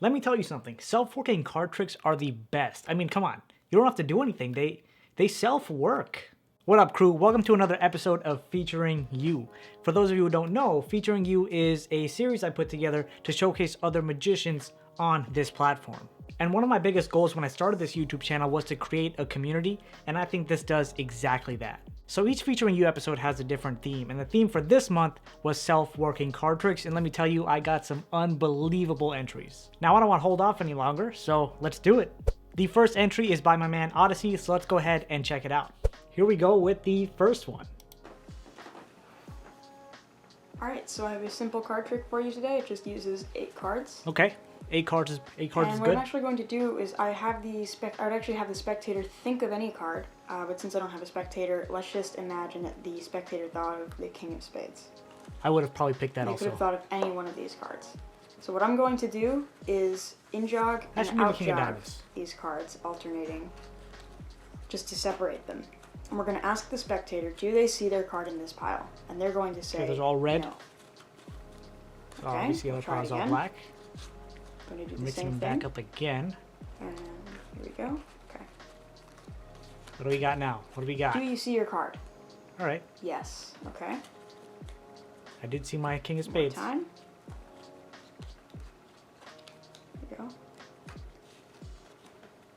Let me tell you something. Self-working card tricks are the best. I mean, come on. You don't have to do anything. They self-work. What up, crew? Welcome to another episode of Featuring You. For those of you who don't know, Featuring You is a series I put together to showcase other magicians on this platform. And one of my biggest goals when I started this YouTube channel was to create a community, and I think this does exactly that. So each Featuring You episode has a different theme, and the theme for this month was self-working card tricks, and let me tell you, I got some unbelievable entries. Now I don't want to hold off any longer, so let's do it. The first entry is by my man Odyssey, so let's go ahead and check it out. Here we go with the first one. Alright, so I have a simple card trick for you today. It just uses 8 cards. Okay, 8 cards is And good. what I'm actually going to do is I would actually have the spectator think of any card, but since I don't have a spectator, let's just imagine that the spectator thought of the King of Spades. I would have probably picked that They also. could have thought of any one of these cards. So what I'm going to do is in-jog and out-jog these cards, alternating, just to separate them. And we're going to ask the spectator, do they see their card in this pile? And they're going to say, okay, those are all red. No. Oh, Okay, we see the other piles all black. I'm going to do the Mixing same them thing. back up again. And here we go. Okay. What do we got now? What do we got? Do you see your card? All right. Yes. Okay. I did see my King of One Spades. more time. Here we go.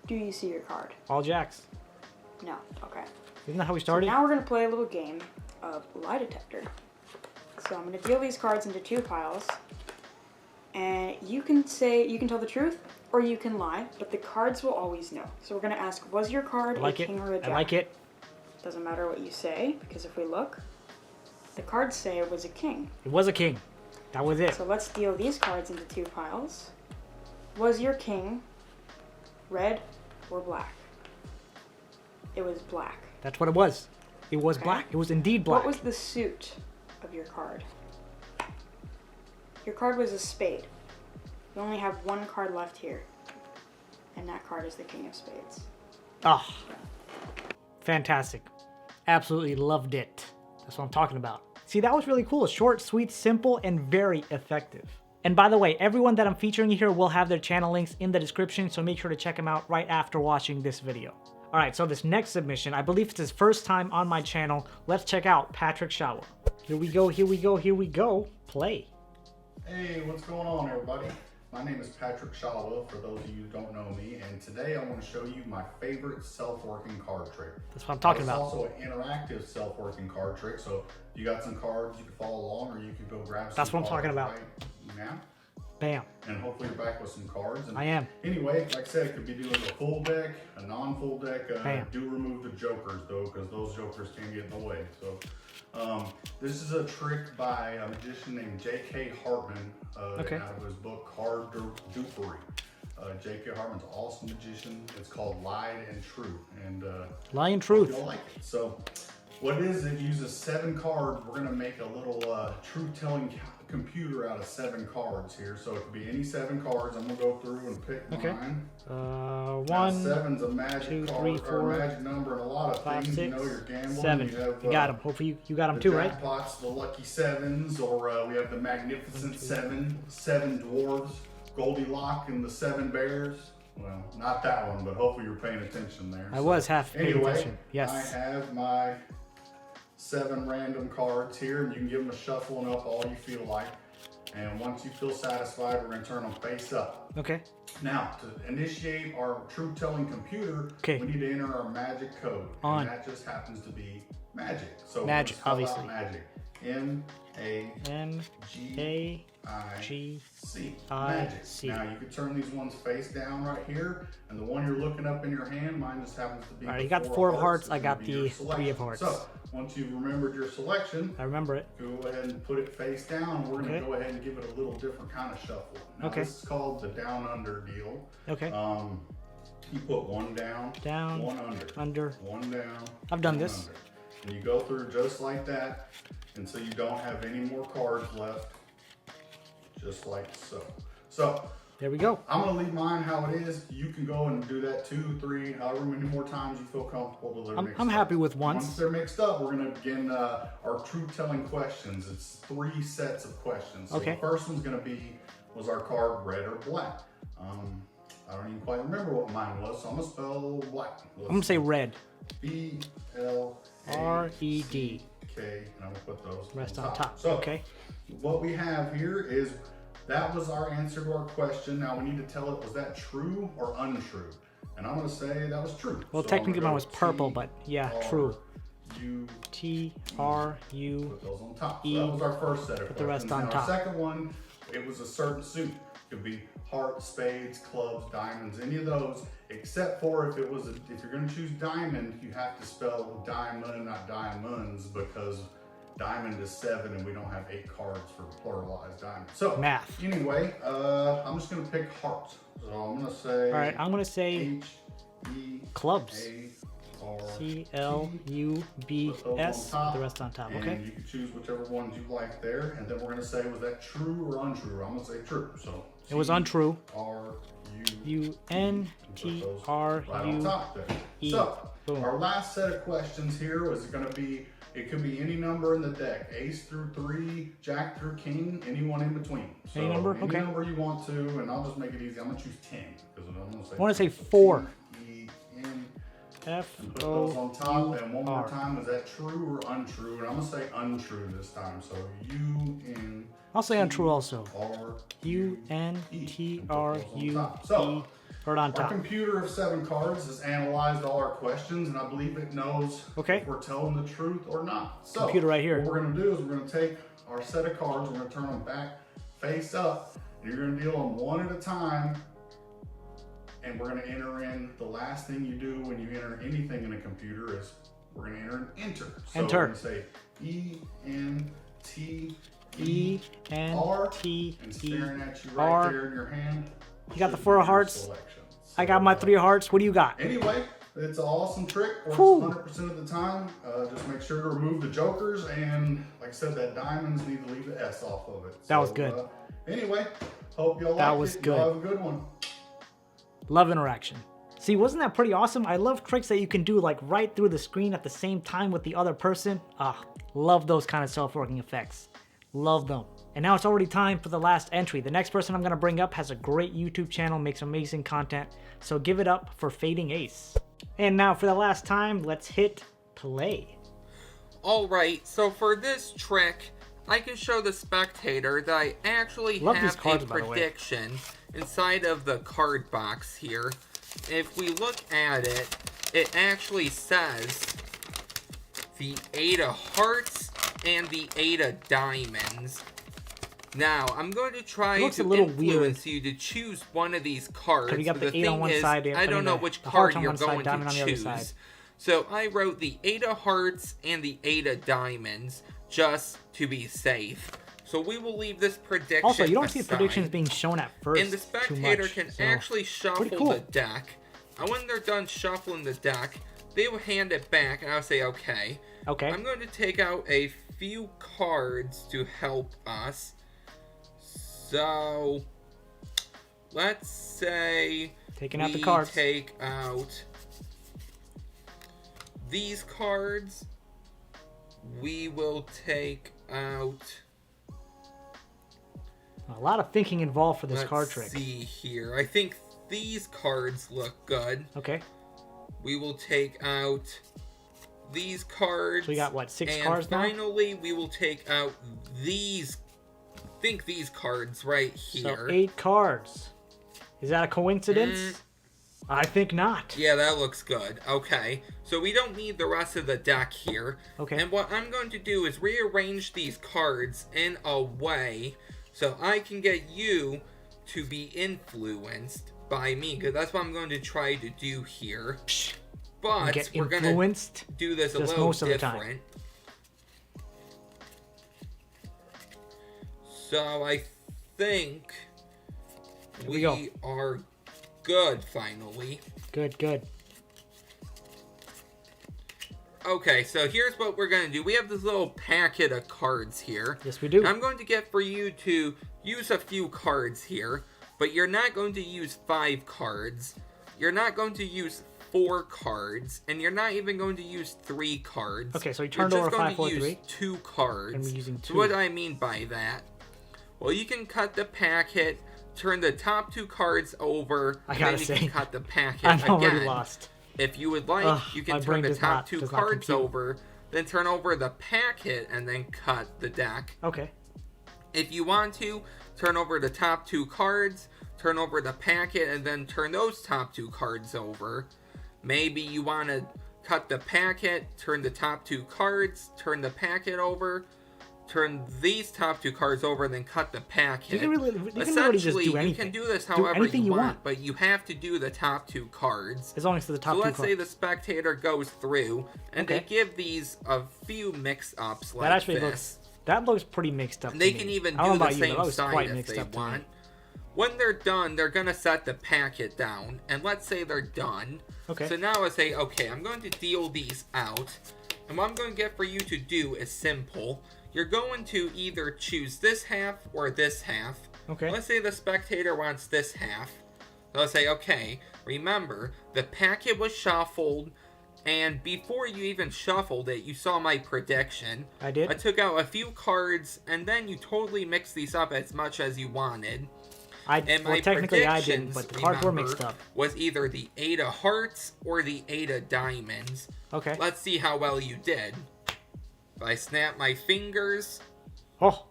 Do you see your card? All jacks. No. Okay. Isn't that how we So started? now we're going to play a little game of lie detector. So I'm going to deal these cards into 2 piles. And you can tell the truth or you can lie, but the cards will always know. So we're going to ask, was your card a king or a jack? I like it. Doesn't matter what you say, because if we look, the cards say it was a king. It was a king. That was it. So let's deal these cards into 2 piles. Was your king red or black? It was black. That's what it was. It was Okay. black. It was indeed black. What was the suit of your card? Your card was a spade. You only have 1 card left here. And that card is the King of Spades. Oh, fantastic. Absolutely loved it. That's what I'm talking about. See, that was really cool. Short, sweet, simple, and very effective. And by the way, everyone that I'm featuring here will have their channel links in the description, so make sure to check them out right after watching this video. All right, so this next submission, I believe it's his first time on my channel. Let's check out Patrick Shawa. Here we go, here we go, here we go. Play. Hey, what's going on, everybody? My name is Patrick Shawa, for those of you who don't know me, and today I want to show you my favorite self-working card trick. That's what I'm talking about. It's also an interactive self-working card trick, so if you got some cards, you can follow along, or you can go grab some That's what I'm talking cards about. right now. Bam. And hopefully you're back with some cards. And I am. Anyway, like I said, it could be doing a full deck, a non-full deck. Bam. Do remove the jokers though, because those jokers can get in the way. So this is a trick by a magician named J.K. Hartman Okay. out of his book Card-Dupery. J.K. Hartman's an awesome magician. It's called Lied and Truth. And Lie and Truth. you'll like it. So what it is, it uses 7 cards. We're going to make a little truth-telling computer out of 7 cards here. So it could be any 7 cards. I'm going to go through and pick mine. Now, 1, 7's a magic 2, card, 3, or 4, a magic number in a lot of 5, things. 6, You know, you're gambling. 7. You, have, You got them. Hopefully you got them the too, right? jackpots, the lucky 7s, or we have the magnificent 7, 7 dwarves, Goldilocks and the 7 bears. Well, not that one, but hopefully you're paying attention there. I was half paying Anyway, attention. Yes. I have my 7 random cards here, and you can give them a shuffle and up all you feel like. And once you feel satisfied, we're going to turn them face up. Okay. Now, to initiate our truth-telling computer, Okay. we need to enter our magic code. On. And that just happens to be magic. So Magic, we'll spell out obviously. Magic. M-A-G-I-C. M-A-G-I-C. Magic. Now, you can turn these ones face down right here. And the one you're looking up in your hand, mine just happens to be All right, the you got the 4 of hearts. I got the 3 of hearts. So, once you've remembered your selection, I remember it. go ahead and put it face down. We're going Okay. to go ahead and give it a little different kind of shuffle. Now, Okay. this is called the down under deal. Okay. You put 1 down, Down, 1 under, under. 1 down. I've done 1 this. under. And you go through just like that until you don't have any more cards left, just like so. So There we go. I'm gonna leave mine how it is. You can go and do that 2, 3, however many more times you feel comfortable till they're mixed I'm up. happy with Once once. they're mixed up, we're gonna begin our truth-telling questions. It's 3 sets of questions. So Okay. the first one's gonna be, was our card red or black? I don't even quite remember what mine was, so I'm gonna spell black. I'm gonna say red. B-L-A-C-K, and I'm gonna put those Rest on top. So, okay. what we have here is that was our answer to our question. Now we need to tell it, was that true or untrue? And I'm gonna say that was true. Well, so technically mine was purple, but yeah, true. T-R-U. Put those on top. So that was our first set of questions. Put the rest on top. Our second one, it was a certain suit. It could be hearts, spades, clubs, diamonds, any of those, except for if it was if you're gonna choose diamond, you have to spell diamond, not diamonds, because diamond is 7 and we don't have 8 cards for pluralized diamond. So math. Anyway, I'm just gonna pick hearts. So I'm gonna say. All right, I'm gonna say clubs. C-L-U-B-S. The rest on top. Okay. And you can choose whichever ones you like there, and then we're gonna say, was that true or untrue? I'm gonna say true. So it was untrue. U-N-T-R-U-E. So our last set of questions here was gonna be. It could be any number in the deck, ace through 3, jack through king, anyone in between. So any number? Okay. Any number you want to, and I'll just make it easy. I'm gonna choose 10 because I'm gonna say. I want to say 4. E-N. F-O-U-R. Put those on top, and one more time. Was that true or untrue? And I'm gonna say untrue this time. So U-N. I'll say untrue also. R-U-E. U-N-T-R-U-E. So. Right on top. Our computer of 7 cards has analyzed all our questions, and I believe it knows if we're telling the truth or not. So, computer right here. What we're going to do is we're going to take our set of cards, we're going to turn them back face up, and you're going to deal them one at a time, and we're going to enter in the last thing you do when you enter anything in a computer is we're going to enter an enter. So enter. We're going to say E-N-T-E-R, and staring at you right there in your hand. You got the 4 hearts. I got my 3 hearts. What do you got? Anyway, it's an awesome trick. Works 100% of the time. Just make sure to remove the jokers, and like I said, that diamonds need to leave the S off of it. That was good. Anyway, hope y'all that liked was it. good. Y'all have a good one. Love interaction. See, wasn't that pretty awesome? I love tricks that you can do like right through the screen at the same time with the other person. Love those kind of self-working effects. Love them. And now it's already time for the last entry. The next person I'm going to bring up has a great YouTube channel, makes amazing content, so give it up for Fading Ace. And now for the last time, let's hit play. Alright, so for this trick, I can show the spectator that I actually have a prediction inside of the card box here. If we look at it, it actually says the 8 of hearts and the 8 of diamonds. Now, I'm going to try to influence you to choose one of these cards. We got the 8 on one side. I don't know which card you're going to choose. So I wrote the 8 of hearts and the 8 of diamonds just to be safe. So we will leave this prediction Also, you don't aside. see predictions being shown at first. And the spectator can actually shuffle the deck. And when they're done shuffling the deck, they will hand it back, and I'll say, okay. Okay. I'm going to take out a few cards to help us. So, let's say taking out the cards. Take out these cards. We will take out a lot of thinking involved for this card trick. Let's see here. I think these cards look good. Okay. We will take out these cards. So we got what, 6 cards now? And finally, we will take out these. Think these cards right here. So 8 cards. Is that a coincidence? I think not. Yeah, that looks good. Okay. So we don't need the rest of the deck here. Okay. And what I'm going to do is rearrange these cards in a way so I can get you to be influenced by me, because that's what I'm going to try to do here. But we're going to do this a little different. So I think we are good finally. Good. Okay, so here's what we're going to do. We have this little packet of cards here. Yes, we do. And I'm going to get for you to use a few cards here, but you're not going to use 5 cards. You're not going to use 4 cards, and you're not even going to use 3 cards. Okay, so you turned over 5, 4, 3. You're just going to use 2 cards. And we're using 2. So what do I mean by that? Well, you can cut the packet turn the top 2 cards over, I gotta and then you say, can cut the packet I'm already again. lost. If you would like, you can turn the top 2 cards over, then turn over the packet, and then cut the deck. Okay. If you want to, turn over the top 2 cards, turn over the packet, and then turn those top 2 cards over. Maybe you want to cut the packet, turn the top 2 cards, turn the packet over, turn these top 2 cards over, and then cut the packet. You can really Essentially, just do anything. you can do this however you want, want, but you have to do the top 2 cards. As long as the top 2 cards. So let's say the spectator goes through, and they give these a few mix-ups like that actually this. That looks pretty mixed up. And they can even do the same side if they want. When they're done, they're going to set the packet down. And let's say they're done. Okay. So now I say, okay, I'm going to deal these out. And what I'm going to get for you to do is simple. You're going to either choose this half or this half. Okay. Let's say the spectator wants this half. So I'll say, okay, remember, the packet was shuffled. And before you even shuffled it, you saw my prediction. I did. I took out a few cards, and then you totally mixed these up as much as you wanted. Technically I didn't, but the cards were mixed up. Was either the 8 of hearts or the 8 of diamonds. Okay. Let's see how well you did. If I snap my fingers... Oh.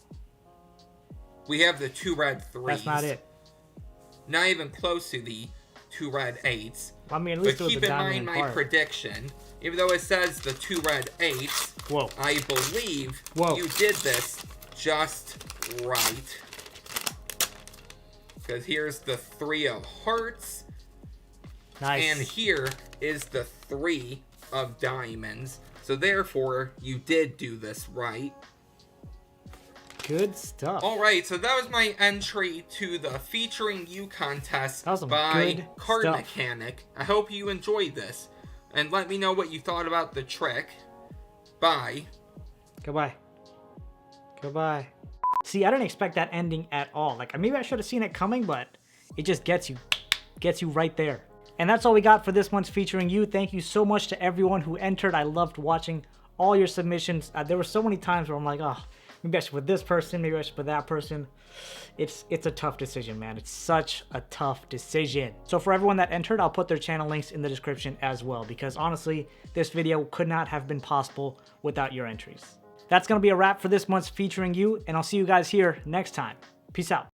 We have the 2 red 3s. That's not it. Not even close to the 2 red 8s. I mean, at least but keep in mind my prediction. Even though it says the 2 red 8s, whoa, I believe you did this just right. Because here's the 3 of hearts. Nice. And here is the 3 of diamonds. So therefore, you did do this right. Good stuff. Alright, so that was my entry to the Featuring You contest by CardMechanic. I hope you enjoyed this. And let me know what you thought about the trick. Bye. Goodbye. Goodbye. See, I didn't expect that ending at all. Like, maybe I should have seen it coming, but it just gets you right there. And that's all we got for this month's Featuring You. Thank you so much to everyone who entered. I loved watching all your submissions. There were so many times where I'm like, oh, maybe I should put this person, maybe I should put that person. It's a tough decision, man. It's such a tough decision. So for everyone that entered, I'll put their channel links in the description as well, because honestly, this video could not have been possible without your entries. That's going to be a wrap for this month's Featuring You, and I'll see you guys here next time. Peace out.